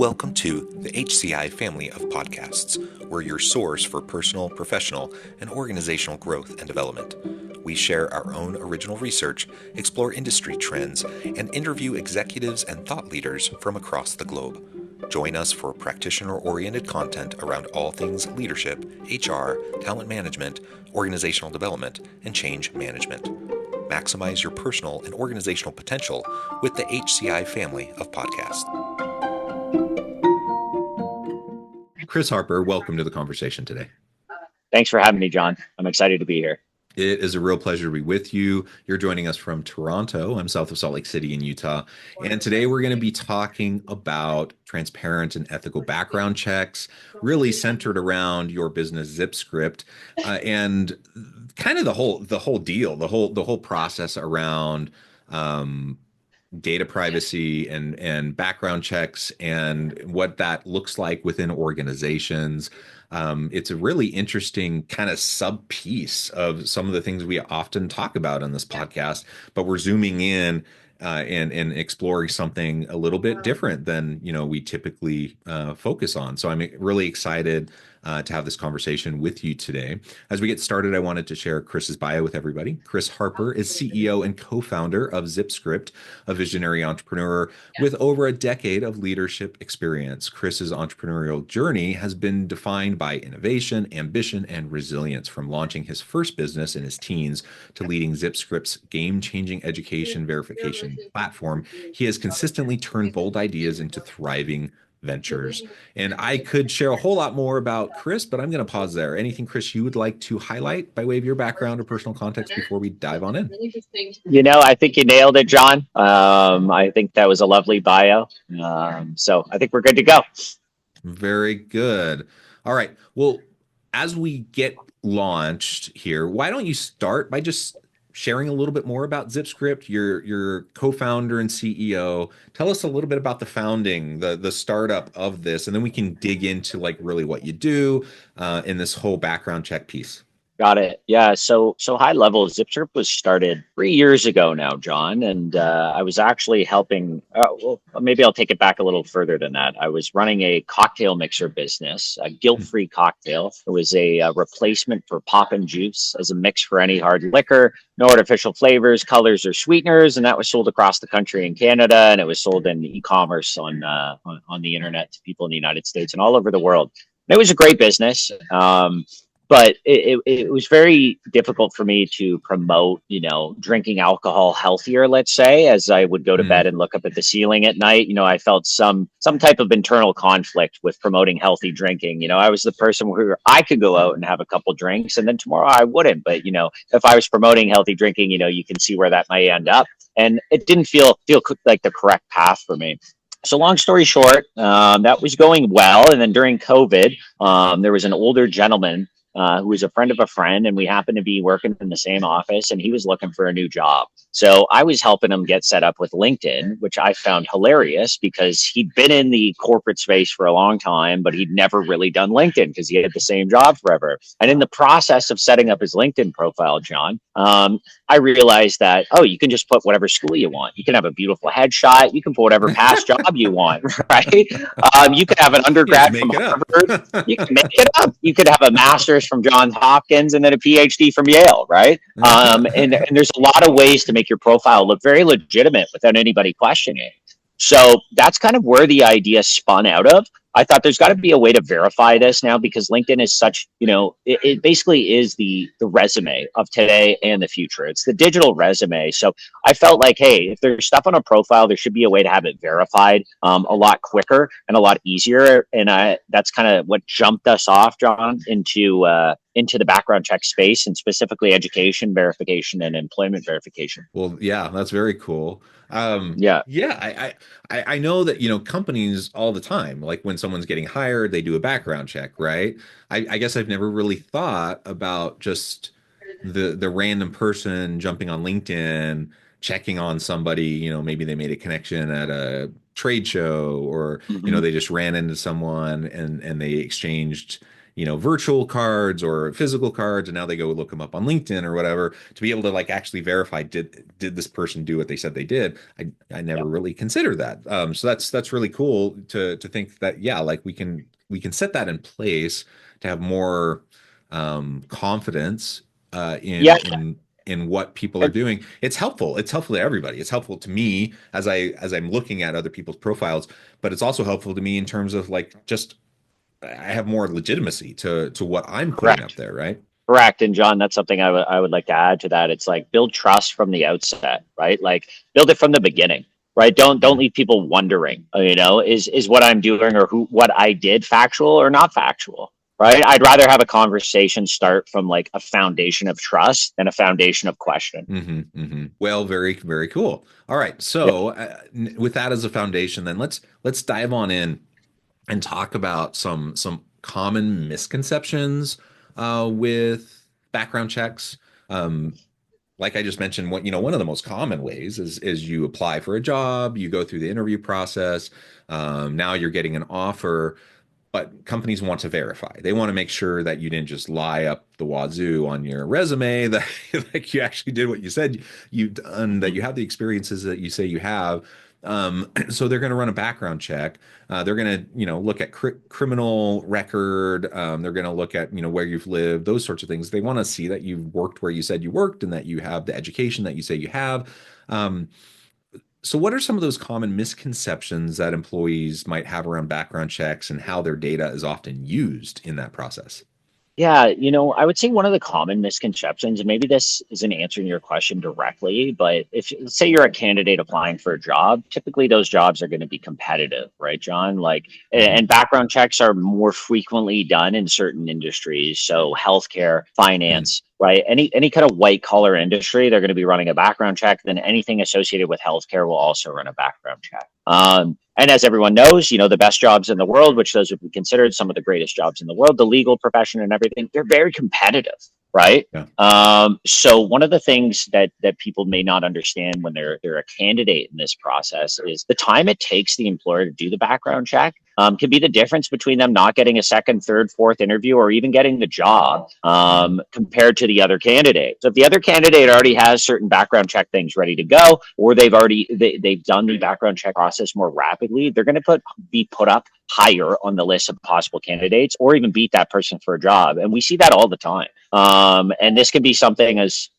Welcome to the HCI family of podcasts. We're your source for personal, professional, and organizational growth and development. We share our own original research, explore industry trends, and interview executives and thought leaders from across the globe. Join us for practitioner-oriented content around all things leadership, HR, talent management, organizational development, and change management. Maximize your personal and organizational potential with the HCI family of podcasts. Chris Harper, welcome to the conversation today. Thanks for having me, John. I'm excited to be here. It is a real pleasure to be with you. You're joining us from Toronto. I'm south of Salt Lake City in Utah. And today we're going to be talking about transparent and ethical background checks, really centered around your business ZippedScript, and kind of the whole deal, the whole process around data privacy and background checks and what that looks like within organizations. It's a really interesting kind of sub piece of some of the things we often talk about on this podcast, but we're zooming in and exploring something a little bit different than we typically focus on. So I'm really excited to have this conversation with you today. As we get started, I wanted to share Chris's bio with everybody. Chris Harper is CEO and co-founder of ZippedScript, a visionary entrepreneur with over a decade of leadership experience. Chris's entrepreneurial journey has been defined by innovation, ambition, and resilience, from launching his first business in his teens to leading ZippedScript's game-changing education verification platform. He has consistently turned bold ideas into thriving ventures. And I could share a whole lot more about Chris, but I'm going to pause there. Anything, Chris, you would like to highlight by way of your background or personal context before we dive on in? I think you nailed it, John. I think that was a lovely bio. So I think we're good to go. Very good. All right. Well, as we get launched here, why don't you start by just sharing a little bit more about ZippedScript, your co-founder and CEO. Tell us a little bit about the founding, the startup of this, and then we can dig into like really what you do in this whole background check piece. Got it. Yeah. So high level, ZippedScript was started 3 years ago now, John, and I was actually helping. Well, maybe I'll take it back a little further than that. I was running a cocktail mixer business, a guilt-free cocktail. It was a replacement for pop and juice as a mix for any hard liquor, no artificial flavors, colors, or sweeteners, and that was sold across the country in Canada, and it was sold in e-commerce on the internet to people in the United States and all over the world. And it was a great business. But it was very difficult for me to promote, drinking alcohol healthier, let's say, as I would go to bed and look up at the ceiling at night. I felt some type of internal conflict with promoting healthy drinking. I was the person where I could go out and have a couple drinks and then tomorrow I wouldn't. But, if I was promoting healthy drinking, you can see where that might end up. And it didn't feel like the correct path for me. So long story short, that was going well. And then during COVID, there was an older gentleman who was a friend of a friend, and we happened to be working in the same office, and he was looking for a new job. So I was helping him get set up with LinkedIn, which I found hilarious because he'd been in the corporate space for a long time, but he'd never really done LinkedIn because he had the same job forever. And in the process of setting up his LinkedIn profile, John, I realized that, you can just put whatever school you want. You can have a beautiful headshot. You can put whatever past job you want, right? You could have an undergrad from Harvard. You can make it up. You could have a master's from Johns Hopkins and then a PhD from Yale, right? And there's a lot of ways to make your profile look very legitimate without anybody questioning it. So that's kind of where the idea spun out of. I thought there's got to be a way to verify this now because LinkedIn is such, it basically is the resume of today and the future. It's the digital resume. So I felt like, hey, if there's stuff on a profile, there should be a way to have it verified a lot quicker and a lot easier. And that's kind of what jumped us off, John, into the background check space, and specifically education verification and employment verification. Well, yeah, that's very cool. I know that, companies all the time, like when someone's getting hired, they do a background check, right? I guess I've never really thought about just the random person jumping on LinkedIn, checking on somebody, maybe they made a connection at a trade show or, they just ran into someone and they exchanged virtual cards or physical cards, and now they go look them up on LinkedIn or whatever to be able to like actually verify did this person do what they said they did. I never Yep. really considered that. So that's really cool to think that, yeah, like we can set that in place to have more confidence Yeah. in what people are And doing. It's helpful. It's helpful to everybody. It's helpful to me as I'm looking at other people's profiles, but it's also helpful to me in terms of like just I have more legitimacy to what I'm putting up correct. there, right? Correct. And John, that's something I would like to add to that. It's like build trust from the outset, right? Like build it from the beginning, right? Don't Mhm. leave people wondering, is what I'm doing or what I did factual or not factual, right? I'd rather have a conversation start from like a foundation of trust than a foundation of question. Well, very, very cool. All right. Yep. So, with that as a foundation, then let's dive on in and talk about some common misconceptions with background checks. Um, like I just mentioned, one of the most common ways is you apply for a job, you go through the interview process, now you're getting an offer, but companies want to verify. They want to make sure that you didn't just lie up the wazoo on your resume, that like you actually did what you said you've done, that you have the experiences that you say you have. So they're going to run a background check. They're going to, look at criminal record. They're going to look at, where you've lived, those sorts of things. They want to see that you've worked where you said you worked and that you have the education that you say you have. Um, so, what are some of those common misconceptions that employees might have around background checks and how their data is often used in that process? Yeah, I would say one of the common misconceptions, and maybe this isn't answering your question directly, but if let's say you're a candidate applying for a job, typically those jobs are going to be competitive, right, John? Like, Hmm. and background checks are more frequently done in certain industries, so healthcare, Hmm. finance, right? Any kind of white collar industry, they're going to be running a background check. Then anything associated with healthcare will also run a background check. And as everyone knows, the best jobs in the world, which those would be considered some of the greatest jobs in the world, the legal profession and everything, they're very competitive, right? Yeah. So one of the things that people may not understand when they're a candidate in this process is the time it takes the employer to do the background check can be the difference between them not getting a second, third, fourth interview or even getting the job Hmm. compared to the other candidate. So if the other candidate already has certain background check things ready to go, or they've done the background check process more rapidly, they're going to be put up higher on the list of possible candidates or even beat that person for a job. And we see that all the time. And this can be something as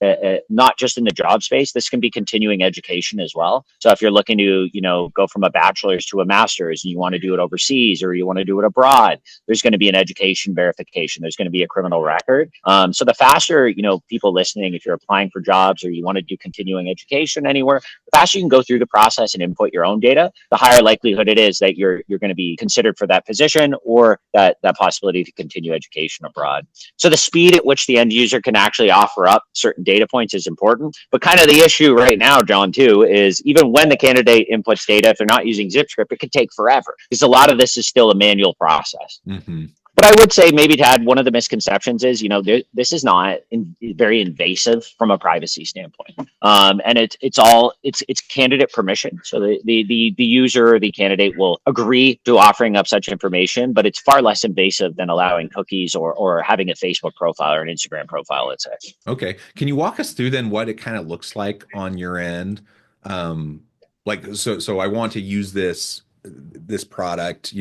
not just in the job space, this can be continuing education as well. So if you're looking to, go from a bachelor's to a master's and you want to do it overseas or you want to do it abroad, there's going to be an education verification. There's going to be a criminal record. So the faster, people listening, if you're applying for jobs or you want to do continuing education anywhere, the faster you can go through the process and input your own data, the higher likelihood it is that you're going to be considered for that position or that possibility to continue education abroad. So the speed at which the end user can actually offer up certain data points is important. But kind of the issue right now, John, too, is even when the candidate inputs data, if they're not using ZippedScript, it could take forever because a lot of this is still a manual process. Hmm. But I would say maybe to add one of the misconceptions is, this is not very invasive from a privacy standpoint, and it's candidate permission. So the user, the candidate will agree to offering up such information, but it's far less invasive than allowing cookies or having a Facebook profile or an Instagram profile. Let's say. Okay. Can you walk us through then what it kind of looks like on your end? Um, so I want to use this product,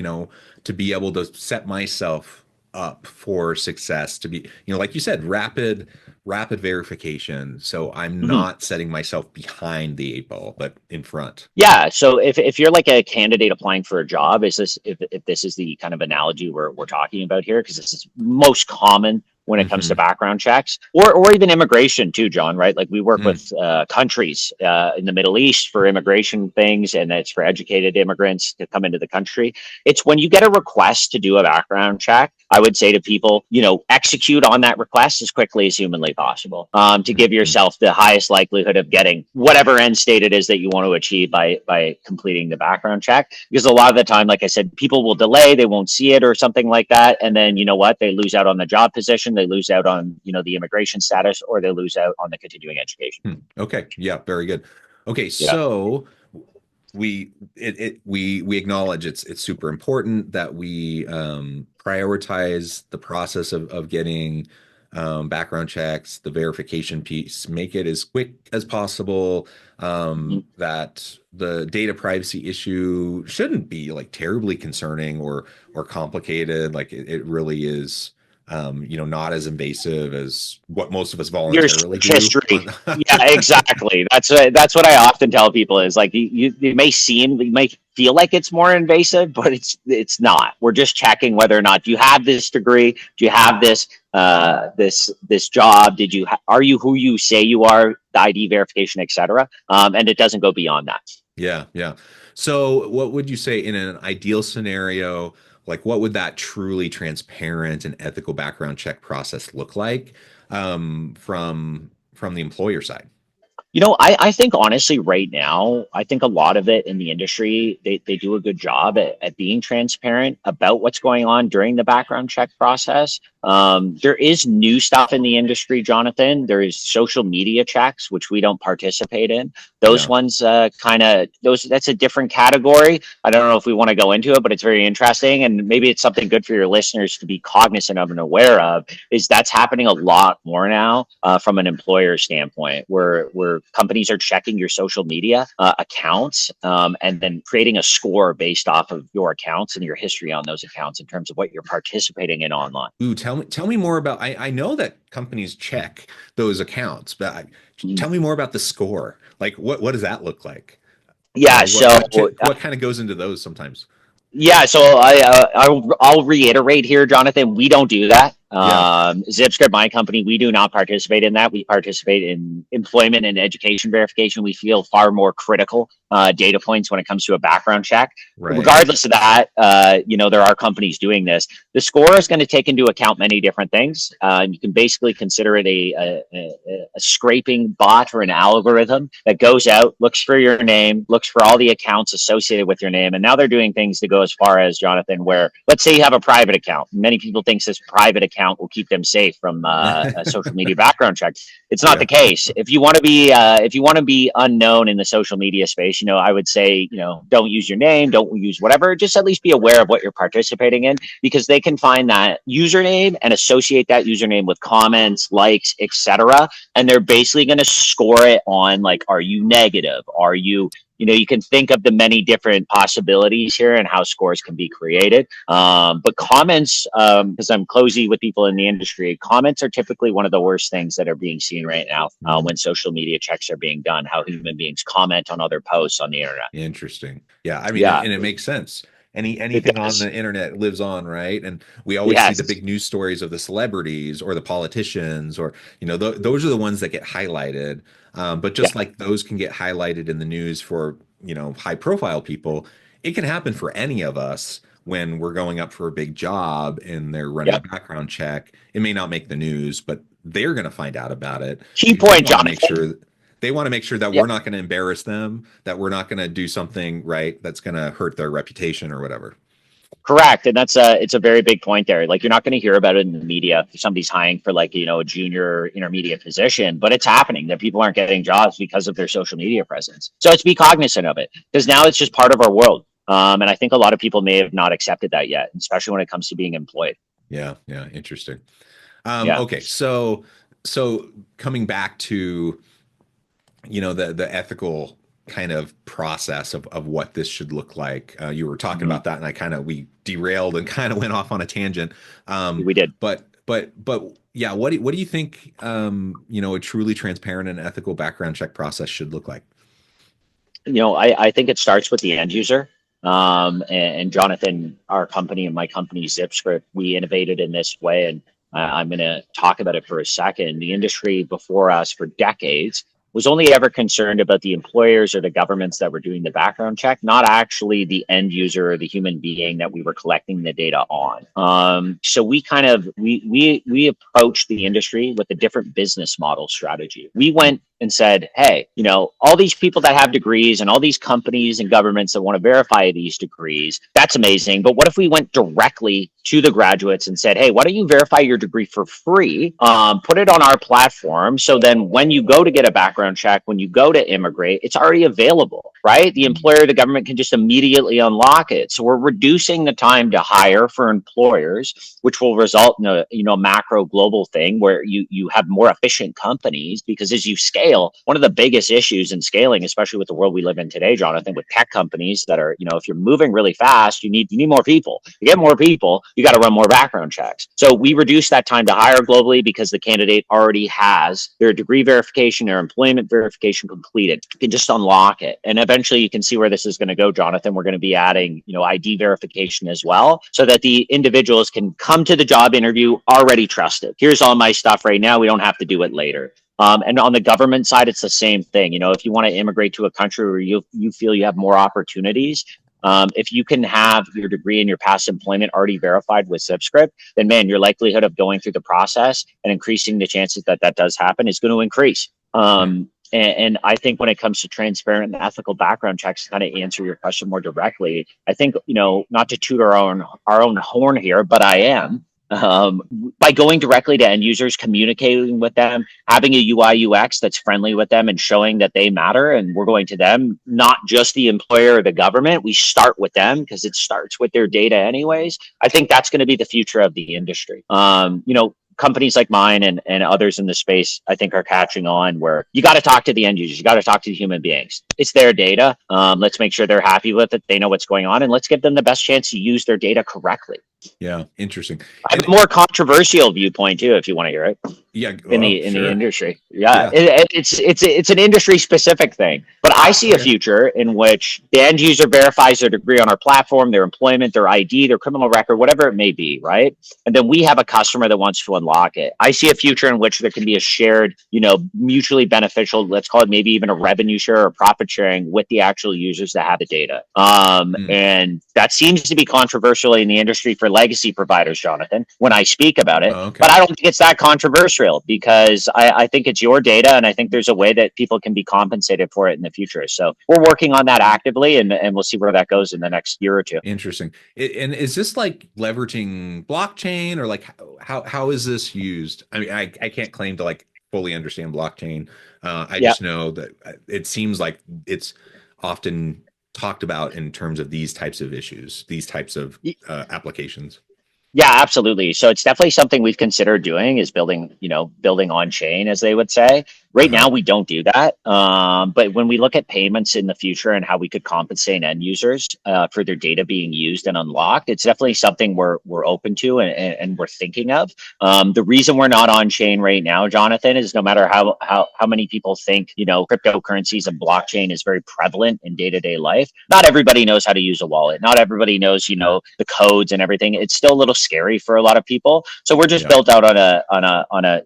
to be able to set myself up for success, to be, like you said, rapid verification. So I'm Mhm. not setting myself behind the eight ball, but in front. Yeah. So if you're like a candidate applying for a job, is this if this is the kind of analogy we're talking about here, because this is most common when it comes to Hmm. background checks or even immigration too, John, right? Like we work Mm. with countries in the Middle East for immigration things, and it's for educated immigrants to come into the country. It's when you get a request to do a background check, I would say to people, execute on that request as quickly as humanly possible to give Mhm. yourself the highest likelihood of getting whatever end state it is that you want to achieve by completing the background check. Because a lot of the time, like I said, people will delay, they won't see it or something like that. And then you know what? They lose out on the job position, they lose out on, the immigration status, or they lose out on the continuing education. Hmm. Okay. Yeah, very good. Okay, Yeah. so we acknowledge it's super important that we prioritize the process of getting background checks, the verification piece, make it as quick as possible. That the data privacy issue shouldn't be like terribly concerning or complicated. Like it really is, not as invasive as what most of us Your voluntarily search do. history. Yeah, exactly. That's what I often tell people is like you may seem, you may feel like it's more invasive, but it's not. We're just checking whether or not, do you have this degree? Do you have this job? Are you who you say you are? The ID verification, etc. And it doesn't go beyond that. Yeah, yeah. So, what would you say in an ideal scenario? Like, what would that truly transparent and ethical background check process look like from the employer side? I think honestly, right now, I think a lot of it in the industry, they do a good job at being transparent about what's going on during the background check process. There is new stuff in the industry, Jonathan. There is social media checks, which we don't participate in. Those Yeah, ones that's a different category. I don't know if we want to go into it, but it's very interesting. And maybe it's something good for your listeners to be cognizant of and aware of, is that's happening a lot more now from an employer standpoint, where companies are checking your social media accounts and then creating a score based off of your accounts and your history on those accounts in terms of what you're participating in online. Ooh, tell me more about. I know that companies check those accounts, but tell me more about the score. Like, what does that look like? Yeah, What so what kind of goes into those sometimes? Yeah, so I'll reiterate here, Jonathan. We don't do that. Yeah, ZippedScript, my company, we do not participate in that. We participate in employment and education verification. We feel far more critical data points when it comes to a background check. right. Regardless of that, there are companies doing this. The score is going to take into account many different things. You can basically consider it a scraping bot or an algorithm that goes out, looks for your name, looks for all the accounts associated with your name. And now they're doing things to go as far as, Jonathan, where let's say you have a private account. Many people think this private account will keep them safe from a social media background check. It's not Yeah. the case. If you want to be unknown in the social media space, I would say, don't use your name, don't use whatever. Just at least be aware of what you're participating in, because they can find that username and associate that username with comments, likes, etc. And they're basically going to score it on, like, are you negative? Are you you can think of the many different possibilities here and how scores can be created. But comments, because I'm closey with people in the industry, comments are typically one of the worst things that are being seen right now when social media checks are being done, how human beings comment on other posts on the internet. Interesting. Yeah, I mean, Yeah, and it makes sense. it Anything on does. the internet lives on, right? And we always see the Yes. big news stories of the celebrities or the politicians, or those are the ones that get highlighted. But Yeah. just like those can get highlighted in the news for high profile people, it can happen for any of us when we're going up for a big job and they're running a Yep. background check. It may not make the news, but they're going to find out about it Key because point, Jonathan. they want to make sure that Yeah. we're not going to embarrass them, that we're not going to do something right that's going to hurt their reputation or whatever. Correct, and it's a very big point there. Like, you're not going to hear about it in the media if somebody's hiring for, like, a junior intermediate position, but it's happening that people aren't getting jobs because of their social media presence. So it's be cognizant of it, because now it's just part of our world. And I think a lot of people may have not accepted that yet, especially when it comes to being employed. Yeah, yeah, interesting. Yeah. Okay, so coming back to the ethical kind of process of what this should look like. You were talking Mhm. about that, and we derailed and kind of went off on a tangent. We did. But yeah, what do you think a truly transparent and ethical background check process should look like? I think it starts with the end user. And Jonathan, our company and my company, ZippedScript, we innovated in this way. And I'm going to talk about it for a second. The industry before us for decades was only ever concerned about the employers or the governments that were doing the background check, not actually the end user or the human being that we were collecting the data on. So we kind of we approached the industry with a different business model strategy. We went and said, hey, all these people that have degrees and all these companies and governments that want to verify these degrees, that's amazing. But what if we went directly to the graduates and said, hey, why don't you verify your degree for free? Put it on our platform. So then when you go to get a background check, when you go to immigrate, it's already available, right? The employer, the government can just immediately unlock it. So we're reducing the time to hire for employers, which will result in a macro global thing where you have more efficient companies, because as you scale, one of the biggest issues in scaling, especially with the world we live in today, Jonathan, with tech companies that are, if you're moving really fast, you need more people. You get more people, you got to run more background checks. So we reduce that time to hire globally because the candidate already has their degree verification, their employment verification completed. You can just unlock it. And eventually you can see where this is going to go, Jonathan. We're going to be adding, ID verification as well, so that the individuals can come to the job interview already trusted. Here's all my stuff right now. We don't have to do it later. And on the government side, it's the same thing. If you want to immigrate to a country where you feel you have more opportunities, if you can have your degree and your past employment already verified with ZippedScript, then man, your likelihood of going through the process and increasing the chances that that does happen is going to increase. And I think when it comes to transparent and ethical background checks, to kind of answer your question more directly, I think, not to toot our own horn here, but I am. By going directly to end users, communicating with them, having a UI UX that's friendly with them and showing that they matter, and we're going to them, not just the employer or the government. We start with them because it starts with their data anyways. I think that's going to be the future of the industry. Companies like mine and others in the space, I think, are catching on, where you got to talk to the end users. You got to talk to the human beings. It's their data. Let's make sure they're happy with it. They know what's going on, and let's give them the best chance to use their data correctly. Yeah, interesting. I have a more controversial viewpoint too, if you want to hear it. Yeah, in sure. the industry. It's an industry specific thing, but I see a future in which the end user verifies their degree on our platform, their employment, their ID, their criminal record, whatever it may be, right? And then we have a customer that wants to unlock it. I see a future in which there can be a shared, mutually beneficial, let's call it maybe even a revenue share or profit sharing with the actual users that have the data. And that seems to be controversial in the industry for legacy providers, Jonathan, when I speak about it. But I don't think it's that controversial, because I think it's your data, and I think there's a way that people can be compensated for it in the future. So we're working on that actively, and we'll see where that goes in the next year or two. Interesting. And is this like leveraging blockchain, or like how is this used? I mean, I can't claim to like fully understand blockchain. I just know that it seems like it's often talked about in terms of these types of issues, these types of applications. Yeah, absolutely. So it's definitely something we've considered doing, is building on chain, as they would say. Right now, we don't do that. But when we look at payments in the future and how we could compensate end users for their data being used and unlocked, it's definitely something we're open to and we're thinking of. The reason we're not on chain right now, Jonathan, is no matter how many people think, cryptocurrencies and blockchain is very prevalent in day-to-day life, not everybody knows how to use a wallet. Not everybody knows, the codes and everything. It's still a little scary for a lot of people. So we're just built out on a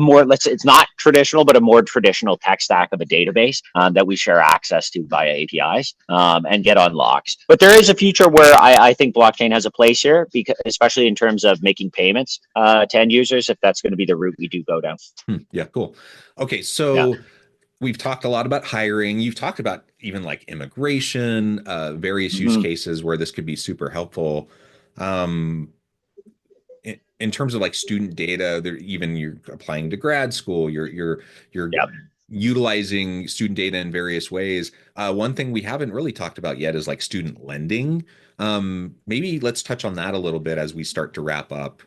more, it's not traditional, but a more traditional tech stack of a database that we share access to via APIs and get unlocks. But there is a future where I think blockchain has a place here, because especially in terms of making payments to end users, if that's going to be the route we do go down. Yeah, cool. Okay, so we've talked a lot about hiring. You've talked about even like immigration, various use cases where this could be super helpful. In terms of like student data, even you're applying to grad school, you're utilizing student data in various ways. One thing we haven't really talked about yet is like student lending. Maybe let's touch on that a little bit as we start to wrap up.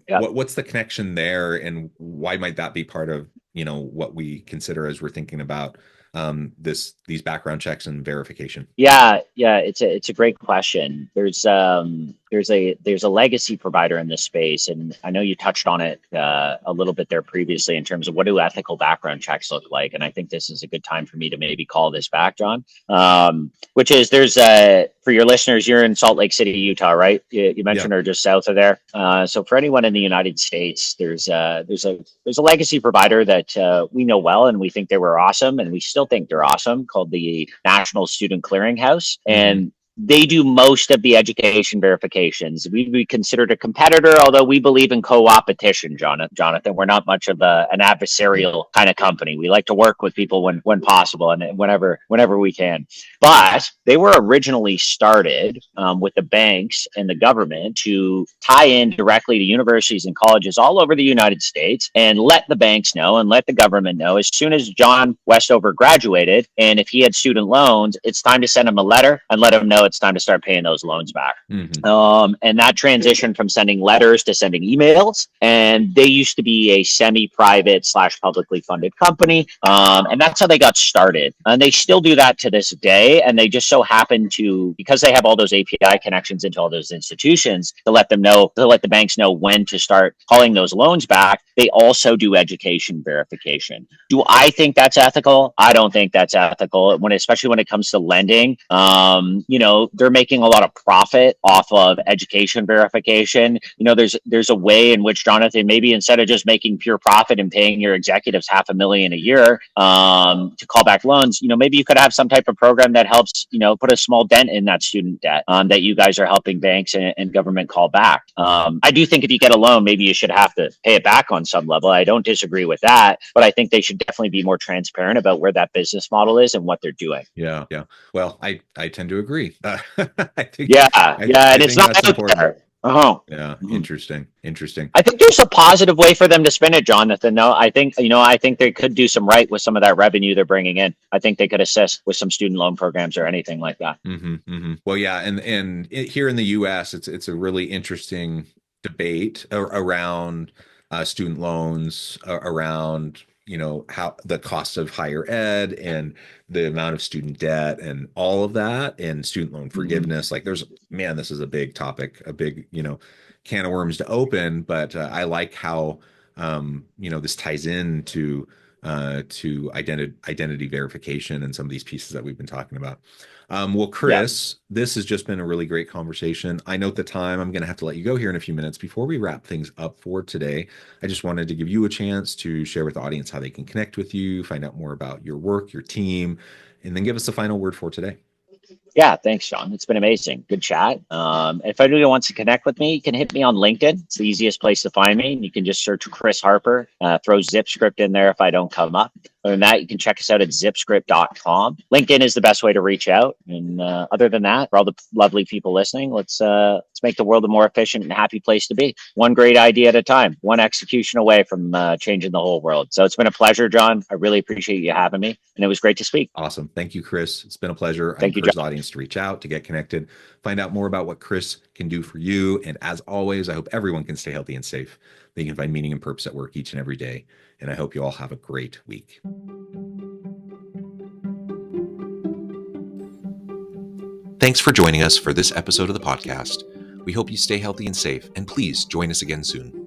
What's the connection there, and why might that be part of what we consider as we're thinking about these background checks and verification? It's a great question. There's a legacy provider in this space, and I know you touched on it a little bit there previously in terms of what do ethical background checks look like, and I think this is a good time for me to maybe call this back, John. Which is, for your listeners, you're in Salt Lake City, Utah, right? You mentioned or just south of there. So for anyone in the United States, there's a legacy provider that we know well, and we think they were awesome, and we still think they're awesome, called the National Student Clearinghouse. And they do most of the education verifications. We'd be considered a competitor, although we believe in co-opetition, Jonathan. We're not much of an adversarial kind of company. We like to work with people when possible and whenever we can. But they were originally started with the banks and the government to tie in directly to universities and colleges all over the United States and let the banks know and let the government know as soon as John Westover graduated, and if he had student loans, it's time to send him a letter and let him know it's time to start paying those loans back. And that transition from sending letters to sending emails, and they used to be a semi-private / publicly funded company, and that's how they got started. And they still do that to this day, and they just so happen to, because they have all those API connections into all those institutions, to let the banks know when to start calling those loans back. They also do education verification. Do I think that's ethical? I don't think that's ethical, especially when it comes to lending. They're making a lot of profit off of education verification. There's a way in which, Jonathan, maybe instead of just making pure profit and paying your executives $500,000 a year to call back loans, maybe you could have some type of program that helps, put a small dent in that student debt that you guys are helping banks and government call back. I do think if you get a loan, maybe you should have to pay it back on some level. I don't disagree with that, but I think they should definitely be more transparent about where that business model is and what they're doing. Yeah. Well, I tend to agree. I think, and it's not that's important. there. Yeah. Interesting. I think there's a positive way for them to spin it, Jonathan. No, I think they could do some right with some of that revenue they're bringing in. I think they could assist with some student loan programs or anything like that. Well, yeah, and here in the U.S., it's a really interesting debate around student loans, around how the cost of higher ed and the amount of student debt and all of that, and student loan forgiveness. Like this is a big topic, a big can of worms to open. But I like how this ties into identity verification and some of these pieces that we've been talking about. Well, Chris, This has just been a really great conversation. I note the time. I'm going to have to let you go here in a few minutes. Before we wrap things up for today, I just wanted to give you a chance to share with the audience how they can connect with you, find out more about your work, your team, and then give us the final word for today. Yeah, thanks, Sean. It's been amazing. Good chat. If anyone wants to connect with me, you can hit me on LinkedIn. It's the easiest place to find me. You can just search Chris Harper, throw ZippedScript in there if I don't come up. Other than that, you can check us out at zippedScript.com. LinkedIn is the best way to reach out. And other than that, for all the lovely people listening, let's make the world a more efficient and happy place to be. One great idea at a time, one execution away from changing the whole world. So it's been a pleasure, John. I really appreciate you having me. And it was great to speak. Awesome. Thank you, Chris. It's been a pleasure. Thank you, John. The audience to reach out, to get connected, find out more about what Chris can do for you. And as always, I hope everyone can stay healthy and safe. They can find meaning and purpose at work each and every day. And I hope you all have a great week. Thanks for joining us for this episode of the podcast. We hope you stay healthy and safe, and please join us again soon.